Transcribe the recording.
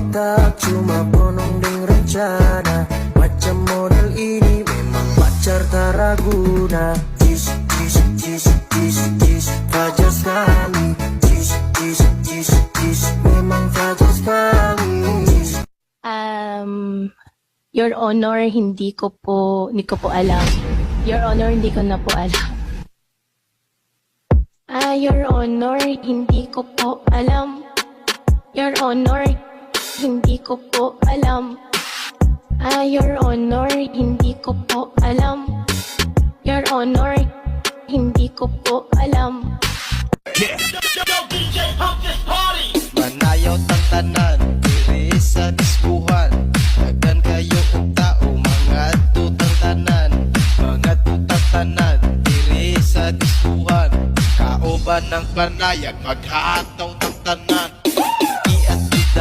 tak cuma bonong ding rencana. Macam model ini memang pacar tak raguna. Jis, jis, jis, jis, jis, fajar sekali. Jis, jis, jis, jis, memang fajar sekali. Your Honor, hindi ko po alam. Your Honor, hindi ko na po alam. Your Honor, hindi ko po alam. Your Honor, hindi ko po alam. Your Honor, hindi ko po alam. Your Honor, hindi ko po alam. Manayaw tang tanan, diri sa diskuhan. Dagan kayo og tao, mga tutang tanan. Mga tutang tanan, diri sa diskuhan. Kauban ng panayag, maghataw